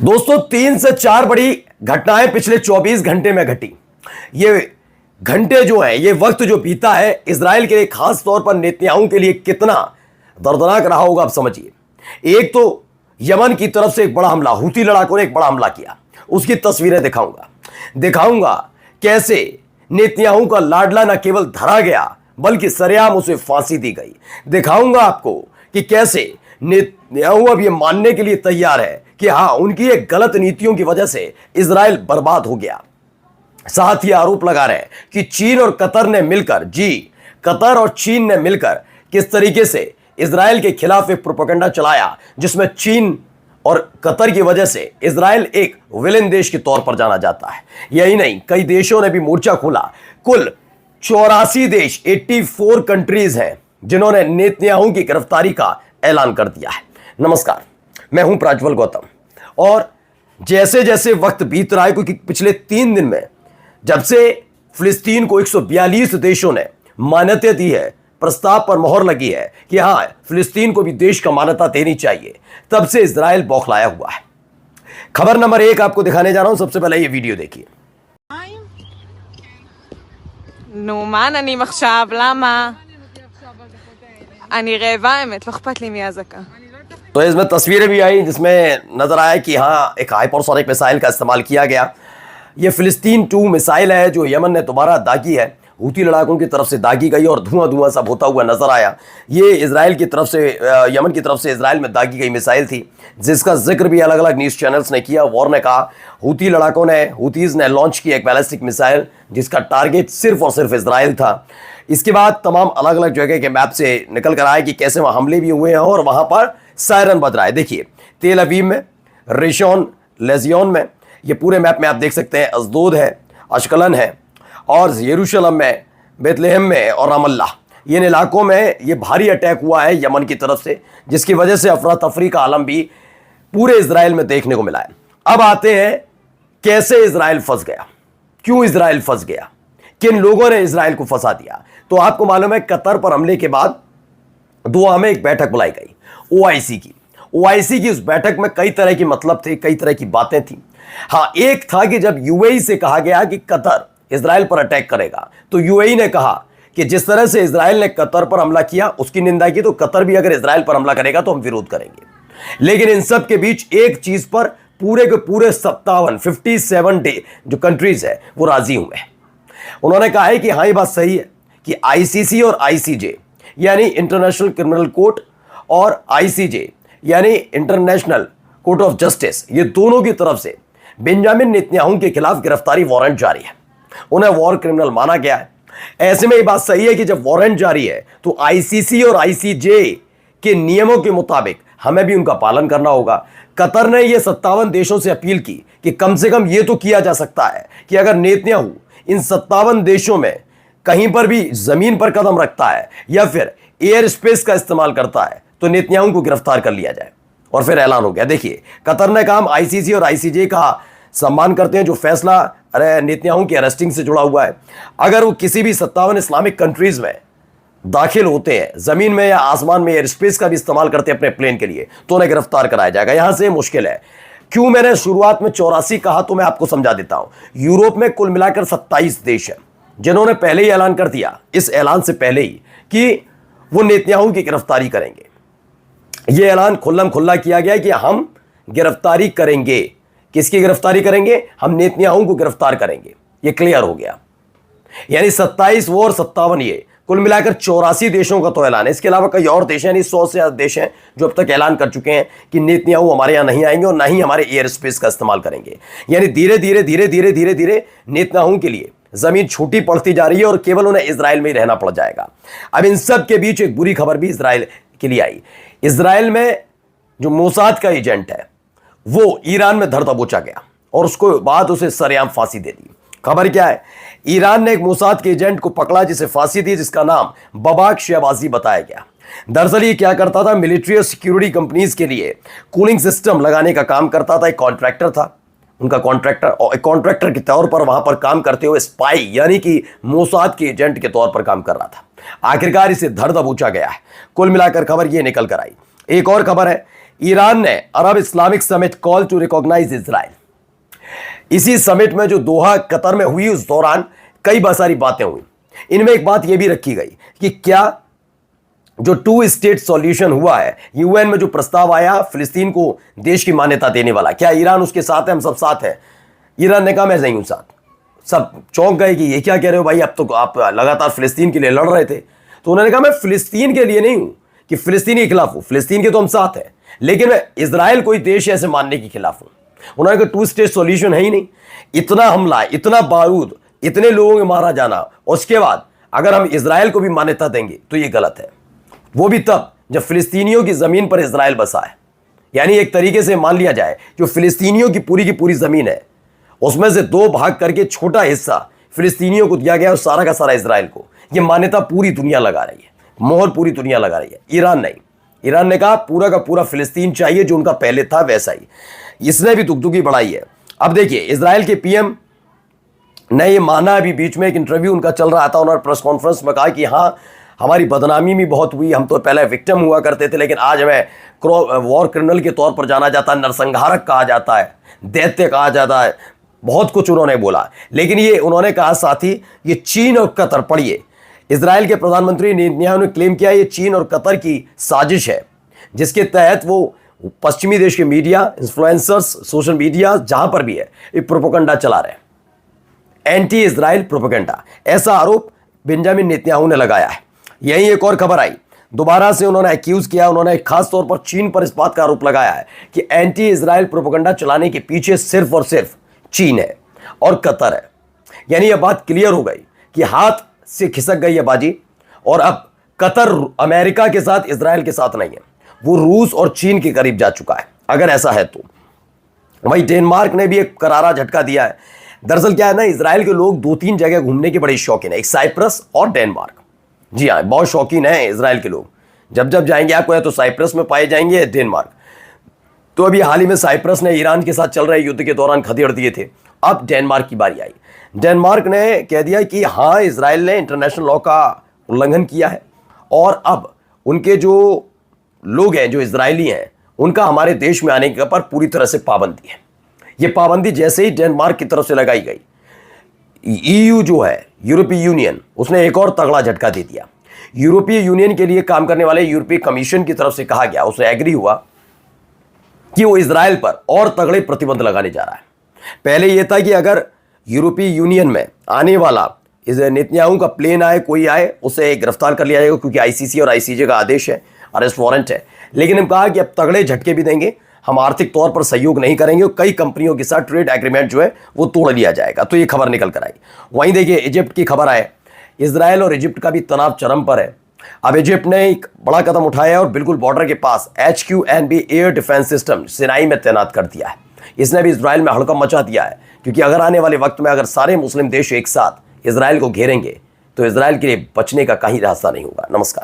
दोस्तों 3 से 4 बड़ी घटनाएं पिछले 24 घंटे में घटी। ये घंटे जो हैं, ये वक्त जो बीता है इजराइल के लिए, खास तौर पर नेतन्याहू के लिए कितना दर्दनाक रहा होगा आप समझिए। एक तो यमन की तरफ से एक बड़ा हमला, हूती लड़ाकों ने एक बड़ा हमला किया, उसकी तस्वीरें दिखाऊंगा कैसे नेतन्याहू का लाडला न केवल धरा गया बल्कि सरेआम उसे फांसी दी गई। दिखाऊंगा आपको कि कैसे नेतन्याहू अब यह मानने के लिए तैयार है कि हां, उनकी एक गलत नीतियों की वजह से इजराइल बर्बाद हो गया। साथ ही आरोप लगा रहे हैं कि चीन और कतर ने मिलकर, कतर और चीन ने मिलकर किस तरीके से इजराइल के खिलाफ एक प्रोपेगेंडा चलाया, जिसमें चीन और कतर की वजह से इजराइल एक विलेन देश के तौर पर जाना जाता है। यही नहीं, कई देशों ने भी मोर्चा खोला। कुल 84 देश, 84 कंट्रीज हैं जिन्होंने नेतन्याहू की गिरफ्तारी का ऐलान कर दिया है। नमस्कार, मैं हूं प्रज्वल गौतम। और जैसे जैसे वक्त बीत रहा है, क्योंकि पिछले 3 दिन में जब से फिलिस्तीन को 142 देशों ने मान्यता दी है, प्रस्ताव पर मोहर लगी है कि हां, फिलिस्तीन को भी देश का मान्यता देनी चाहिए, तब से इजराइल बौखलाया हुआ है। खबर नंबर 1 आपको दिखाने जा रहा हूं। सबसे पहले ये वीडियो देखिए। נו, מה עננים עכשיו? למה? אני רעבה האמת, לא אכפת לי מי האזעקה. तो इसमें तस्वीरें भी आई जिसमें नजर आया कि हाँ, एक हाइपरसोनिक मिसाइल का इस्तेमाल किया गया। ये फिलिस्तीन 2 मिसाइल है जो यमन ने दोबारा दागी है, हूती लड़ाकों की तरफ से दागी गई और धुआं सब होता हुआ नजर आया। ये इजराइल की तरफ से, यमन की तरफ से इजराइल में दागी गई मिसाइल थी, जिसका जिक्र भी अलग अलग न्यूज़ चैनल्स ने किया। वॉर ने कहा हूती लड़ाकों ने, हूतीज़ ने लॉन्च की एक बैलिस्टिक मिसाइल जिसका टारगेट सिर्फ और सिर्फ इजराइल था। इसके बाद तमाम अलग अलग जगह के मैप से निकल कर आए कि कैसे वहाँ हमले भी हुए हैं और वहाँ पर सायरन बज रहा है। देखिए, तेल अवीव में, रेशोन लेजियोन में, ये पूरे मैप में आप देख सकते हैं। अजदोद है, अशकलन है, और यरूशलेम में, बेतलेहम में और रामल्ला, इन इलाकों में ये भारी अटैक हुआ है यमन की तरफ से, जिसकी वजह से अफरा तफरी का आलम भी पूरे इजराइल में देखने को मिला है। अब आते हैं कैसे इजराइल फंस गया, क्यों इजराइल फंस गया, किन लोगों ने इजराइल को फंसा दिया। तो आपको मालूम है, कतर पर हमले के बाद दोहा में एक बैठक बुलाई गई ओआईसी की। उस बैठक में कई तरह की मतलब थे, कई तरह की बातें थी। हाँ, एक था कि जब यूएई से कहा गया कि कतर इजराइल पर अटैक करेगा, तो यूएई ने कहा कि जिस तरह से इजराइल ने कतर पर हमला किया उसकी निंदा की, तो कतर भी अगर इजराइल पर हमला करेगा तो हम विरोध करेंगे। लेकिन इन सब के बीच एक चीज पर पूरे के पूरे 57 जो कंट्रीज है वो राजी हुए हैं। उन्होंने कहा है कि हाँ, ये बात सही है कि आईसीसी और आईसीजे यानी इंटरनेशनल क्रिमिनल कोर्ट और आईसीजे यानी इंटरनेशनल कोर्ट ऑफ जस्टिस, ये दोनों की तरफ से बेंजामिन नेतन्याहू के खिलाफ गिरफ्तारी वारंट जारी है। उन्हें वॉर क्रिमिनल माना गया है। ऐसे में ये बात सही है कि जब वारंट जारी है तो आईसीसी और आईसीजे के नियमों के मुताबिक हमें भी उनका पालन करना होगा। कतर ने ये 57 देशों से अपील की कि कम से कम ये तो किया जा सकता है कि अगर नेतन्याहू इन 57 देशों में कहीं पर भी जमीन पर कदम रखता है या फिर एयर स्पेस का इस्तेमाल करता है तो नेतन्याहू को गिरफ्तार कर लिया जाए। और फिर ऐलान हो गया। देखिए, कतर ने कहा हम आईसीसी और आईसीजे का सम्मान करते हैं जो फैसला नेतन्याहू की अरेस्टिंग से जुड़ा हुआ है। अगर वो किसी भी 57 इस्लामिक कंट्रीज में दाखिल होते हैं, जमीन में या आसमान में एयर स्पेस का भी इस्तेमाल करते हैं अपने प्लेन के लिए, तो उन्हें गिरफ्तार कराया जाएगा। यहां से मुश्किल है। क्यों मैंने शुरुआत में 84 कहा, तो मैं आपको समझा देता हूं। यूरोप में कुल मिलाकर 27 देश हैं जिन्होंने पहले ही ऐलान कर दिया, इस ऐलान से पहले ही, कि वो नेतन्याहू की गिरफ्तारी करेंगे। यह ऐलान खुल्लम खुल्ला किया गया कि हम गिरफ्तारी करेंगे। किसकी गिरफ्तारी करेंगे? हम नेतन्याहू को गिरफ्तार करेंगे। यह क्लियर हो गया। यानी 27 वो और 57, ये कुल मिलाकर 84 देशों का तो ऐलान है। इसके अलावा कई और देश हैं, 100 से ज्यादा देश हैं जो अब तक ऐलान कर चुके हैं कि नेतन्याहू हमारे यहां नहीं आएंगे और ना ही हमारे एयर स्पेस का इस्तेमाल करेंगे। यानी धीरे धीरे नेतन्याहू के लिए जमीन छोटी पड़ती जा रही है और केवल उन्हें इजराइल में ही रहना पड़ जाएगा। अब इन सब के बीच एक बुरी खबर भी इजराइल के लिए आई। इजराइल में जो मोसाद का एजेंट है वो ईरान में धर दबोचा गया और उसको बाद उसे सरेआम फांसी दे दी। खबर क्या है? ईरान ने एक मोसाद के एजेंट को पकड़ा जिसे फांसी दी, जिसका नाम बबाक शहबाजी बताया गया। दरअसल ये क्या करता था? मिलिट्री और सिक्योरिटी कंपनीज के लिए कूलिंग सिस्टम लगाने का काम करता था। एक कॉन्ट्रैक्टर था, उनका कॉन्ट्रैक्टर, और एक कॉन्ट्रैक्टर के तौर पर वहां पर काम करते हुए स्पाई यानी कि मोसाद के एजेंट के तौर पर काम कर रहा था। आखिरकार इसे धर दबोचा गया है। कुल मिलाकर खबर ये निकल कर आई। एक और खबर है, ईरान ने Arab Islamic summit call to recognise Israel. इसी समिट में जो दोहा कतर में हुई उस दौरान कई बहुत सारी बातें हुई। इनमें एक बात यह भी रखी गई कि क्या जो 2 स्टेट सॉल्यूशन हुआ है, यूएन में जो प्रस्ताव आया फिलिस्तीन को देश की मान्यता देने वाला, क्या ईरान उसके साथ है? हम सब साथ हैं। ईरान ने कहा मैं नहीं हूं साथ। सब चौंक गए कि ये क्या कह रहे हो भाई, अब तो आप लगातार फिलिस्तीन के लिए लड़ रहे थे। तो उन्होंने कहा मैं फिलिस्तीन के लिए नहीं हूं कि फिलिस्तीन के खिलाफ हूं, फिलिस्तीन के तो हम साथ हैं, लेकिन मैं इजराइल कोई देश ऐसे मानने के खिलाफ हूं। उन्होंने कहा 2 स्टेट सॉल्यूशन है ही नहीं। इतना हमला, इतना बारूद, इतने लोगों के मारा जाना, उसके बाद अगर हम इजराइल को भी मान्यता देंगे तो ये गलत है। वो भी तब जब फिलिस्तीनियों की जमीन पर इजराइल बसा है। यानी एक तरीके से मान लिया जाए जो फिलिस्तीनियों की पूरी जमीन है उसमें से 2 भाग करके छोटा हिस्सा फिलिस्तीनियों को दिया गया और सारा का सारा इजराइल को। ये मान्यता पूरी दुनिया लगा रही है, मोहर पूरी दुनिया लगा रही है, ईरान नहीं। ईरान ने कहा पूरा का पूरा फिलिस्तीन चाहिए जो उनका पहले था वैसा ही। इसने भी दुगदुगी बढ़ाई है। अब देखिए इजराइल के पीएम ने ये माना, अभी बीच में एक इंटरव्यू उनका चल रहा था, उन्होंने प्रेस कॉन्फ्रेंस में कहा कि हाँ हमारी बदनामी भी बहुत हुई, हम तो पहले विक्टिम हुआ करते थे लेकिन आज हमें वॉर क्रिमिनल के तौर पर जाना जाता है, नरसंहारक कहा जाता है, दैत्य कहा जाता है, बहुत कुछ उन्होंने बोला। लेकिन ये उन्होंने कहा साथ ही ये चीन और कतर, पढ़िए, इजराइल के प्रधानमंत्री नेतन्याहू ने क्लेम किया ये चीन और कतर की साजिश है जिसके तहत वो पश्चिमी देश के मीडिया, इन्फ्लुएंसर्स, सोशल मीडिया जहां पर भी है ये प्रोपेगेंडा चला रहे हैं, एंटी इजराइल प्रोपेगेंडा। ऐसा आरोप बेंजामिन नेतन्याहू ने लगाया है। यही एक और खबर आई, दोबारा से उन्होंने एक्यूज किया, उन्होंने खास तौर पर चीन पर इस बात का आरोप लगाया है कि एंटी इजराइल प्रोपेगेंडा चलाने के पीछे सिर्फ और सिर्फ चीन है और कतर है। यानी यह बात क्लियर हो गई कि हाथ से खिसक गई है बाजी और अब कतर अमेरिका के साथ, इजराइल के साथ नहीं है, वो रूस और चीन के करीब जा चुका है। अगर ऐसा है तो वही डेनमार्क ने भी एक करारा झटका दिया है। दरअसल क्या है ना, इजराइल के लोग 2-3 जगह घूमने के बड़े शौकीन है, एक साइप्रस और डेनमार्क। जी हाँ, बहुत शौकीन है इजराइल के लोग। जब जब जाएंगे आपको या तो साइप्रस में पाए जाएंगे या डेनमार्क। तो अभी हाल ही में साइप्रस ने ईरान के साथ चल रहे युद्ध के दौरान खदेड़ दिए थे। अब डेनमार्क की बारी आई। डेनमार्क ने कह दिया कि हाँ इजराइल ने इंटरनेशनल लॉ का उल्लंघन किया है और अब उनके जो लोग हैं, जो इजरायली हैं, उनका हमारे देश में आने के पर पूरी तरह से पाबंदी है। ये पाबंदी जैसे ही डेनमार्क की तरफ से लगाई गई, ईयू जो है, यूरोपीय यूनियन, उसने एक और तगड़ा झटका दे दिया। यूरोपीय यूनियन के लिए काम करने वाले यूरोपीय कमीशन की तरफ से कहा गया, उसने एग्री हुआ कि वो इजराइल पर और तगड़े प्रतिबंध लगाने जा रहा है। पहले यह था कि अगर यूरोपीय यूनियन में आने वाला नेतन्याहू का प्लेन आए, कोई आए, उसे गिरफ्तार कर लिया जाएगा क्योंकि आईसीसी और आईसीजे का आदेश है, अरेस्ट वारंट है। लेकिन हम कहा कि अब तगड़े झटके भी देंगे, हम आर्थिक तौर पर सहयोग नहीं करेंगे और कई कंपनियों के साथ ट्रेड एग्रीमेंट जो है वो तोड़ लिया जाएगा। तो ये खबर निकल कर आई। वहीं देखिए इजिप्ट की खबर आए, इजराइल और इजिप्ट का भी तनाव चरम पर है। अब इजिप्ट ने एक बड़ा कदम उठाया और बिल्कुल बॉर्डर के पास HQNB air defence system Sinai में तैनात कर दिया है। इसने भी इजराइल में हड़कंप मचा दिया है क्योंकि अगर आने वाले वक्त में अगर सारे मुस्लिम देश एक साथ इजराइल को घेरेंगे तो इजराइल के लिए बचने का कहीं रास्ता नहीं होगा। नमस्कार।